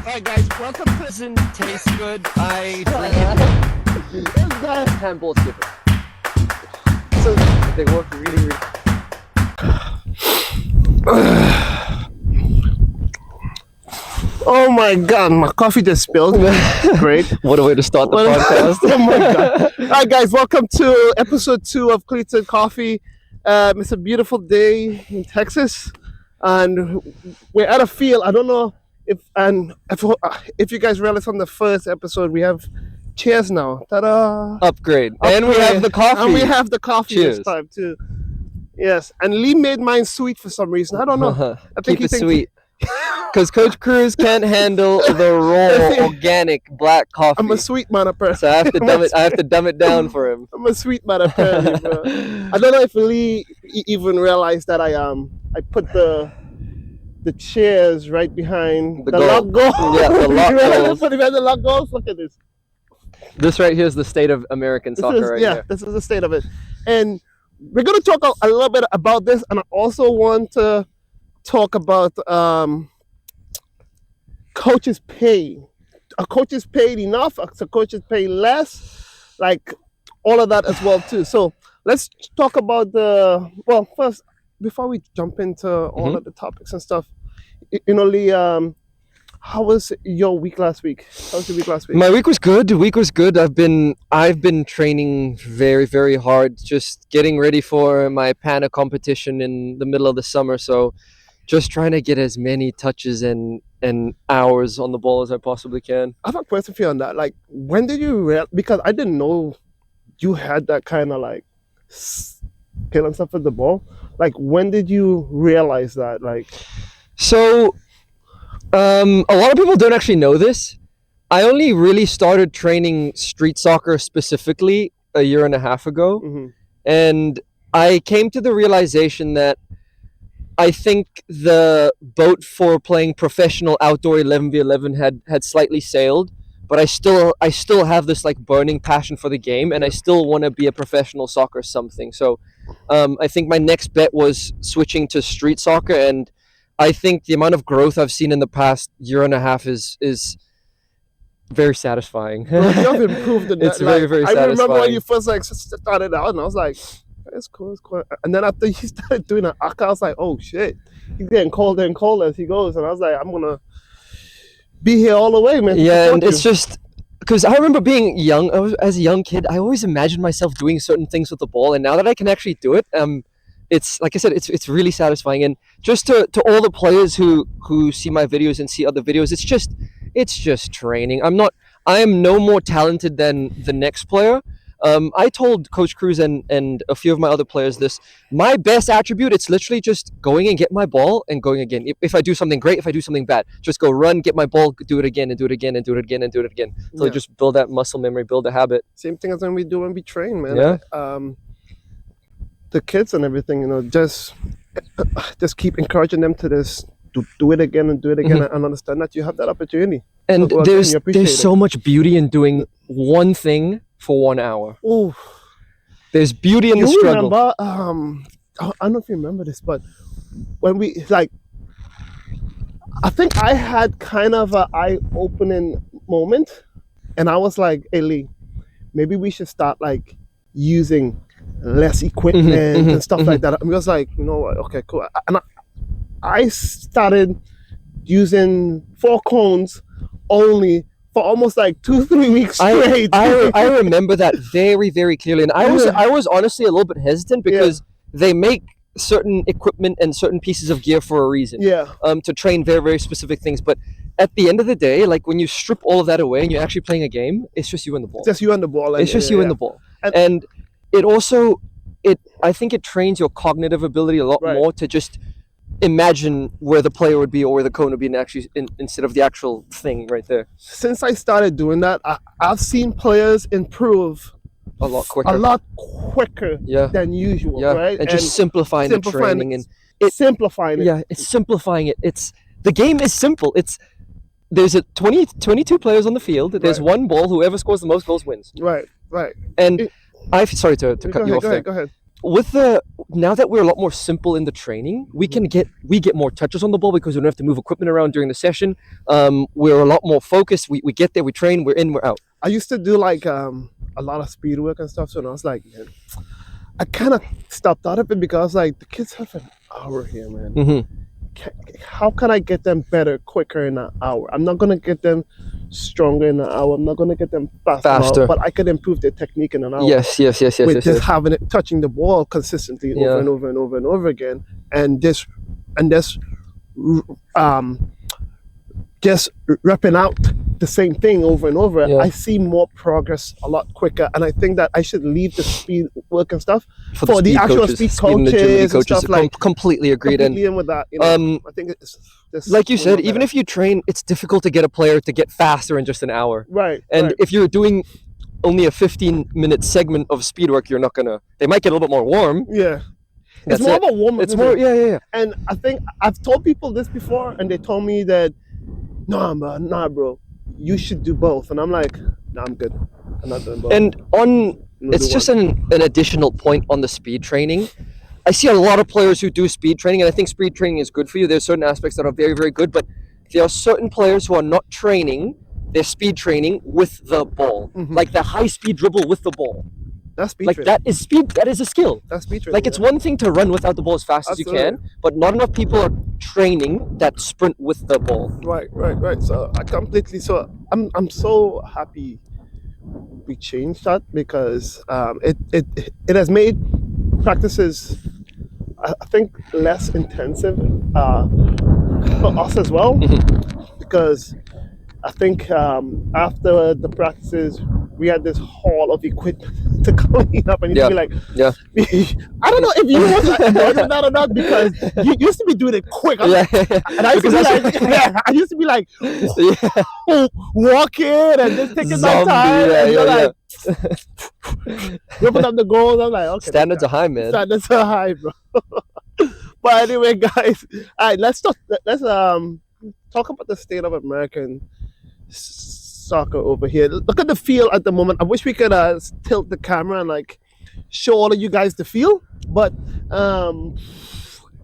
Alright guys, welcome to Doesn't Taste Good. Handball skipper. So they work really. Oh my god, my coffee just spilled. Great. What a way to start the podcast. Oh my god. Alright guys, welcome to episode 2 of Cleats and Coffee. It's a beautiful day in Texas and we're at a field. I don't know if you guys realize on the first episode we have chairs now. Ta-da! Upgrade. And we have the coffee. And we have the coffee Cheers. this time too. Yes, and Lee made mine sweet for some reason. I don't know. I think Keep it sweet. Because Coach Cruz can't handle the raw, organic black coffee. I'm a sweet man apparently. So I have to dumb it down for him. I'm a sweet man apparently, bro. I don't know if Lee even realized that I put the chairs right behind the lock goal. Yeah, the lock goals. Put it behind the lock goals. Look at this. This right here is the state of American soccer here. This is the state of it. And we're going to talk a little bit about this, and I also want to talk about coaches' pay. Are coaches paid enough? Are coaches paid less? Like all of that as well too. So let's talk about first, before we jump into all of the topics and stuff, Lee, how was your week last week? How was your week last week? My week was good. I've been training very, very hard, just getting ready for my PANA competition in the middle of the summer. So just trying to get as many touches and hours on the ball as I possibly can. I have a question for you on that. Like, when did you because I didn't know you had that kind of like skill and stuff with the ball. Like, when did you realize that? Like, so a lot of people don't actually know this. I only really started training street soccer specifically a year and a half ago. mm-hmm. And I came to the realization that I think the boat for playing professional outdoor 11v11 had slightly sailed, but I still have this like burning passion for the game, and I still want to be a professional soccer something. So I think my next bet was switching to street soccer, and I think the amount of growth I've seen in the past year and a half is very satisfying. Well, you have improved in that. It's very, very satisfying. I remember when you first like started out, and I was like, it's cool. And then after you started doing an aka, I was like, oh shit, he's getting colder and colder as he goes. And I was like, I'm gonna be here all the way, man. Yeah, and it's just because I remember being young. As a young kid, I always imagined myself doing certain things with the ball, and now that I can actually do it, it's like I said, it's really satisfying. And just to all the players who see my videos and see other videos, it's just training. I am no more talented than the next player. I told Coach Cruz and a few of my other players this. My best attribute, it's literally just going and get my ball and going again. If I do something great, if I do something bad, just go run, get my ball, do it again and do it again and do it again and do it again. So just build that muscle memory, build a habit. Same thing as when we train, man. Yeah. The kids and everything, just keep encouraging them to do it again and do it again, and understand that you have that opportunity. And there's so much beauty in doing one thing for 1 hour. Ooh. There's beauty in the struggle. Remember, I don't know if you remember this, but when we I think I had kind of an eye-opening moment, and I was like, hey Lee, maybe we should start like using less equipment and stuff like that. I was like, you know what, okay, cool. And I started using 4 cones only for almost like 2-3 weeks straight. I remember that very, very clearly. And I was honestly a little bit hesitant because they make certain equipment and certain pieces of gear for a reason. Yeah. To train very, very specific things. But at the end of the day, like when you strip all of that away and you're actually playing a game, it's just you and the ball. It's just you and the ball. It's just you and the ball. And it also, I think it trains your cognitive ability a lot more to just imagine where the player would be or where the cone would be instead of the actual thing right there. Since I started doing that, I've seen players improve a lot quicker than usual, right? And just simplifying the training and simplifying it. Yeah, it's simplifying it. The game is simple. There's 22 players on the field. There's one ball. Whoever scores the most goals wins. Right. And sorry to cut you off there. Go ahead. now that we're a lot more simple in the training, we get more touches on the ball because we don't have to move equipment around during the session. We're a lot more focused. We get there, we train, we're in, we're out. I used to do like a lot of speed work and stuff, so I was like, man, I kind of stopped out of it because like the kids have an hour here, man. Mm-hmm. How can I get them better quicker in an hour? I'm not gonna get them stronger in an hour. I'm not gonna get them faster. But I could improve their technique in an hour. Yes. With just having it, touching the ball consistently over and over and over and over again, and just repping out the same thing over and over. Yeah. I see more progress a lot quicker, and I think that I should leave the speed work and stuff for the actual speed coaches and stuff. Like completely agreed. Completely in with that. You know, I think it's like you said, even if you train, it's difficult to get a player to get faster in just an hour. Right. And if you're doing only a 15-minute segment of speed work, you're not gonna. They might get a little bit more warm. Yeah. It's more of a warm up. It's more, yeah. And I think I've told people this before, and they told me that, nah, bro, you should do both. And I'm like, nah, I'm good. I'm not doing both. And it's just an additional point on the speed training. I see a lot of players who do speed training, and I think speed training is good for you. There's certain aspects that are very, very good, but there are certain players who are not training their speed training with the ball, like the high speed dribble with the ball. That's speed training. That is speed. That is a skill. That's speed training. Like it's one thing to run without the ball as fast as you can, but not enough people are training that sprint with the ball. Right. So I'm so happy we changed that because it has made practices, I think, less intensive for us as well, because I think after the practices, we had this haul of equipment to clean up, and you'd be like, I don't know if you was annoyed with that or not, because you used to be doing it quick. And I used to be like, walking and just taking my time. And you're like, ripping up the goals. I'm like, okay. Standards are high, man. Standards are high, bro. But anyway, guys, all right, let's talk about the state of American soccer over here. Look at the field at the moment. I wish we could tilt the camera and like show all of you guys the field, but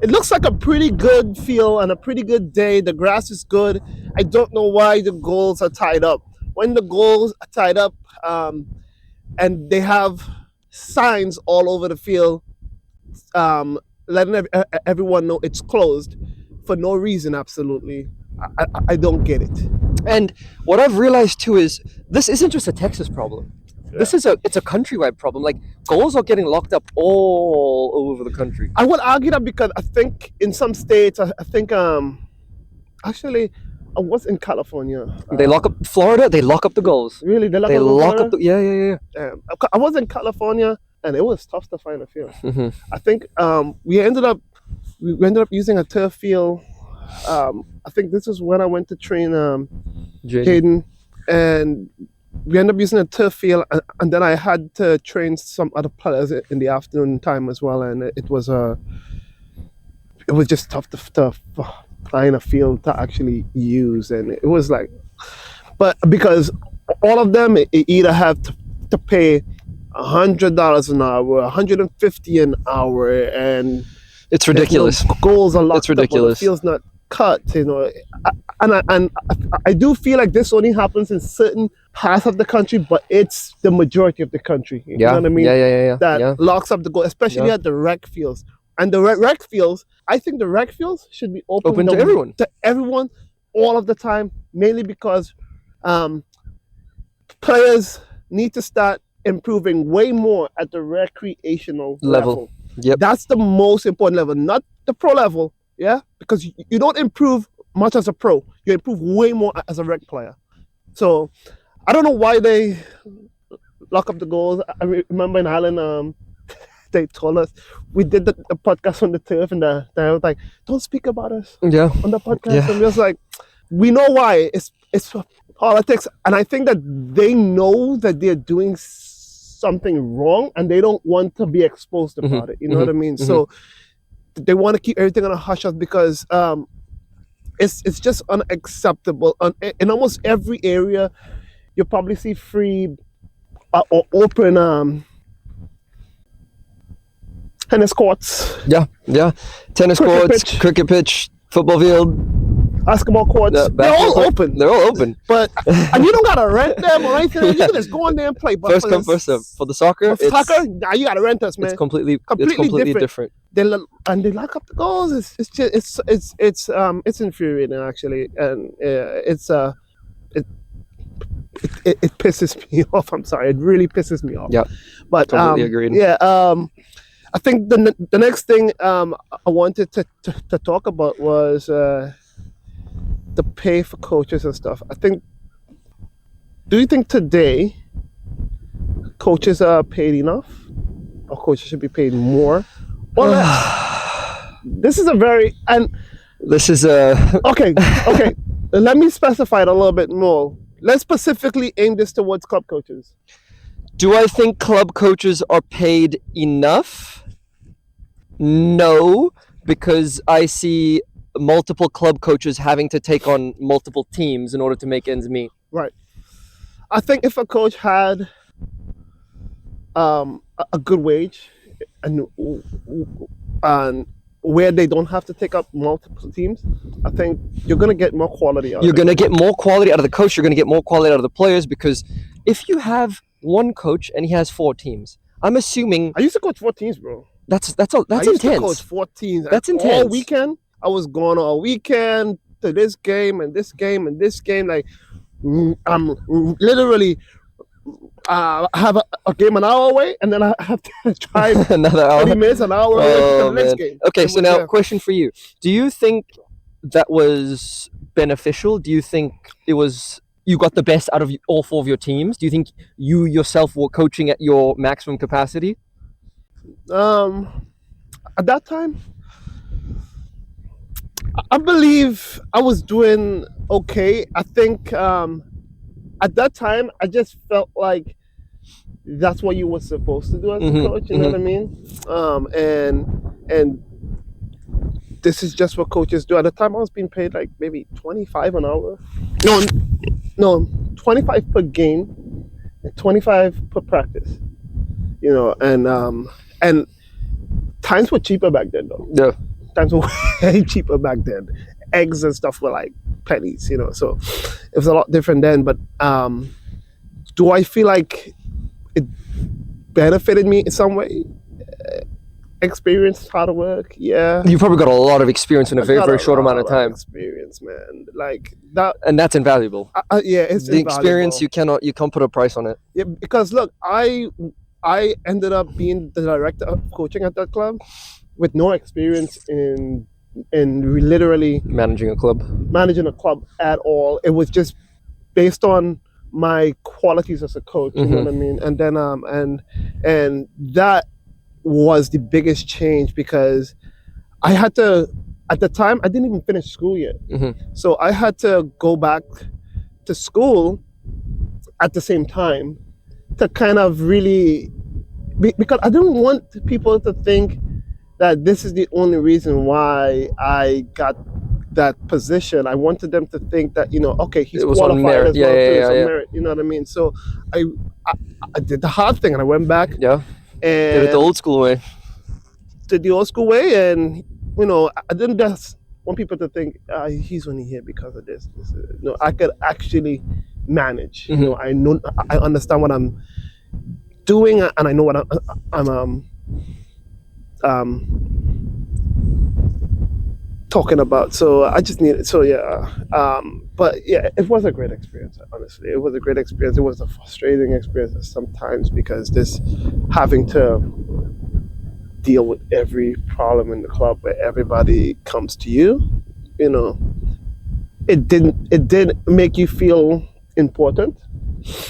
it looks like a pretty good field and a pretty good day. The grass is good. I don't know why the goals are tied up. When the goals are tied up, and they have signs all over the field, letting everyone know it's closed for no reason, absolutely. I don't get it. And what I've realized too is this isn't just a Texas problem. Yeah. It's a countrywide problem. Like goals are getting locked up all over the country. I would argue that because I think in some states, I think actually I was in California. They lock up Florida. They lock up the goals. Really, they lock up the yeah. I was in California and it was tough to find a field. I think we ended up using a turf field. I think this is when I went to train Jaden, and we ended up using a turf field, and then I had to train some other players in the afternoon time as well, and it was just tough to find a field to actually use, and it was like, but because all of them either have to pay $100 an hour, $150 an hour, and it's ridiculous. Goals are locked. It's ridiculous. The field's not cut, you know, and I do feel like this only happens in certain parts of the country, but it's the majority of the country. You know what I mean? That locks up the goal, especially at the rec fields. And the rec fields, I think the rec fields should be open to everyone. To everyone, all of the time, mainly because players need to start improving way more at the recreational level. Yep. That's the most important level, not the pro level. Yeah, because you don't improve much as a pro. You improve way more as a rec player. So I don't know why they lock up the goals. I remember in Ireland, they told us, we did the podcast on the turf, and they were like, don't speak about us on the podcast. And we was like, we know why. It's politics. And I think that they know that they're doing something wrong and they don't want to be exposed about it. You know what I mean? So they want to keep everything on a hush hush because it's just unacceptable. In almost every area, you'll probably see free or open tennis courts, Yeah. Tennis courts, cricket pitch, football field, basketball courts. They're all open. They're all open. But and you don't gotta rent them or anything. You can just go in there and play. But First come, first serve. For the soccer, now you gotta rent us, man. It's completely different. They lock up the goals. It's infuriating actually, and it pisses me off. I'm sorry, it really pisses me off. Yeah, but completely agreed. Yeah, I think the next thing I wanted to talk about was the pay for coaches and stuff. Do you think today coaches are paid enough, or coaches should be paid more or less? This is okay. Let me specify it a little bit more. Let's specifically aim this towards club coaches. Do I think club coaches are paid enough? No, because I see multiple club coaches having to take on multiple teams in order to make ends meet. Right. I think if a coach had a good wage and where they don't have to take up multiple teams, I think you're going to get more quality out of it. You're going to get more quality out of the coach. You're going to get more quality out of the players, because if you have one coach and he has 4 teams, I'm assuming... I used to coach 4 teams, bro. That's intense. I used to coach 4 teams. That's intense. All weekend, I was going all weekend to this game and this game and this game. Like, I'm literally... I have a game an hour away, and then I have to drive another hour. 30 minutes, an hour away to the next game. Okay, so now, question for you. Do you think that was beneficial? Do you think you got the best out of all 4 of your teams? Do you think you yourself were coaching at your maximum capacity? At that time, I believe I was doing okay. I think at that time, I just felt like that's what you were supposed to do as a coach. You know what I mean? And this is just what coaches do. At the time, I was being paid like maybe $25 an hour. No, 25 per game, and 25 per practice. You know, and times were cheaper back then, though. Yeah, times were way cheaper back then. Eggs and stuff were like pennies, you know. So it was a lot different then. But do I feel like it benefited me in some way? Experience, how to work, yeah. You probably got a lot of experience in a very, very short amount of time. Experience, man, like that, and that's invaluable. Yeah, it's the experience. You can't put a price on it. Yeah, because look, I ended up being the director of coaching at that club with no experience in literally managing a club at all. It was just based on my qualities as a coach. You know what I mean? And then and that was the biggest change, because I had to, at the time, I didn't even finish school yet. So I had to go back to school at the same time to kind of really, because I didn't want people to think that this is the only reason why I got that position. I wanted them to think that, you know, okay, he's qualified as well. Merit, you know what I mean? So I did the hard thing, and I went back. Yeah. And did it the old school way. Did the old school way, and you know, I didn't just want people to think he's only here because of this. No, I could actually manage. You know, I understand what I'm doing, and I know what I'm talking about. So I just needed. So yeah, but yeah, it was a great experience. Honestly, it was a great experience. It was a frustrating experience sometimes, because this having to deal with every problem in the club where everybody comes to you, you know, it did make you feel important.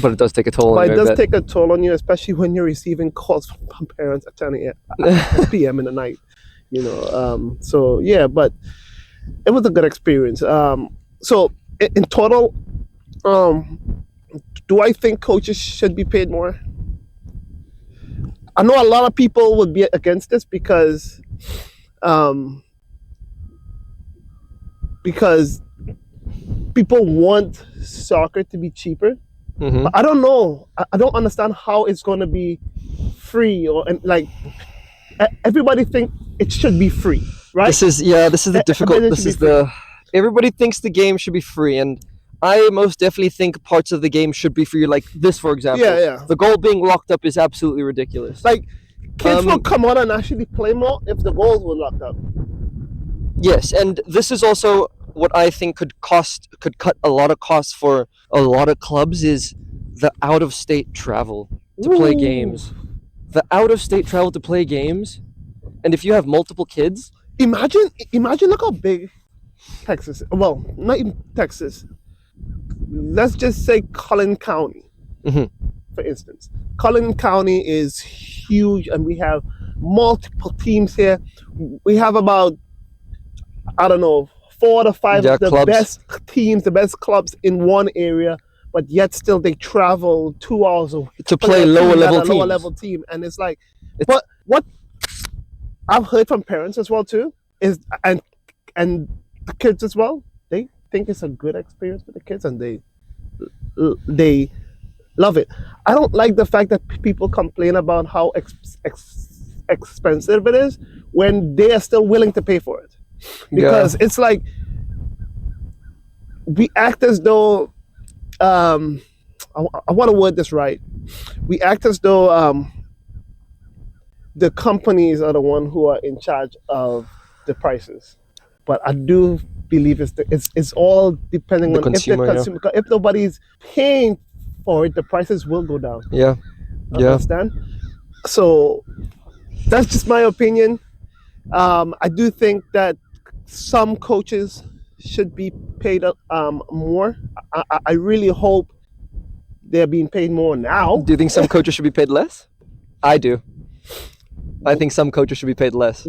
But it does take a toll on you. But it does take a toll on you, especially when you're receiving calls from parents at 10 p.m. in the night. You know, so yeah, but it was a good experience. So in total, do I think coaches should be paid more? I know a lot of people would be against this because people want soccer to be cheaper. But I don't know. I don't understand how it's going to be free, or and like everybody think it should be free, right? This is the difficult. Everything This should be is the everybody thinks the game should be free, and I most definitely think parts of the game should be free. Like this, for example. Yeah. The goal being locked up is absolutely ridiculous. Like kids will come out and actually play more if the goals were locked up. Yes, and this is also what I think could cut a lot of costs for a lot of clubs is the out-of-state travel to play games. The out-of-state travel to play games, and if you have multiple kids, Imagine look how big Texas is. Well, not even Texas. Let's just say Collin County, for instance. Collin County is huge, and we have multiple teams here. We have about, I don't know, 4 to 5 of the clubs. best teams, the best clubs in one area, but yet still they travel 2 hours away to play lower level team. And it's like, but what I've heard from parents as well too is, and the kids as well, they think it's a good experience for the kids, and they love it. I don't like the fact that people complain about how expensive it is when they are still willing to pay for it, because it's like we act as though I want to word this right. We act as though the companies are the one who are in charge of the prices, but I do believe it's all depending on consumer, if the consumer. If nobody's paying for it, the prices will go down. Yeah. Understand? So that's just my opinion. I do think that some coaches should be paid more. I really hope they're being paid more now. Do you think some coaches should be paid less? I do. I think some coaches should be paid less.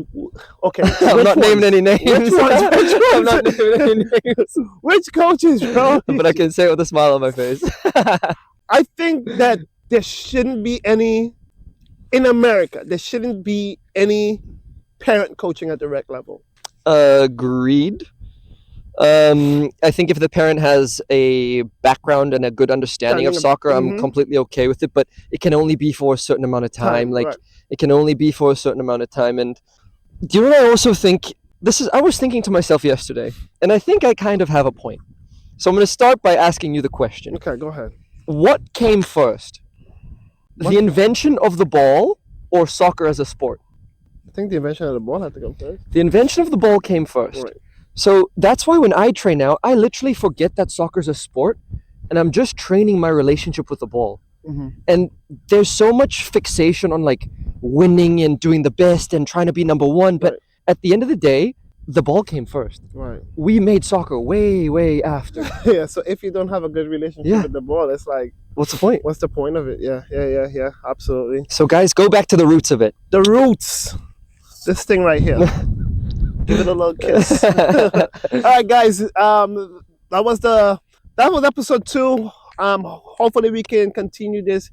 Okay. I'm not naming any names. Which ones? I'm not naming any names. Which coaches, bro? But I can say it with a smile on my face. I think that there shouldn't be any, in America, there shouldn't be any parent coaching at the rec level. Agreed. I think if the parent has a background and a good understanding of soccer, I'm completely okay with it, but it can only be for a certain amount of time. It can only be for a certain amount of time. And do you know what I also think? I was thinking to myself yesterday, and I think I kind of have a point. So I'm going to start by asking you the question. Okay, go ahead. What came first? The invention of the ball or soccer as a sport? I think the invention of the ball had to come first. The invention of the ball came first. Right. So that's why when I train now, I literally forget that soccer's a sport, and I'm just training my relationship with the ball. And there's so much fixation on like winning and doing the best and trying to be number one, but at the end of the day, the ball came first. Right. We made soccer way after. Yeah. So if you don't have a good relationship with the ball, it's like, what's the point? What's the point of it? Yeah. Absolutely. So guys, go back to the roots of it. The roots. This thing right here. Give it a little kiss. All right, guys. That was episode 2. Hopefully we can continue this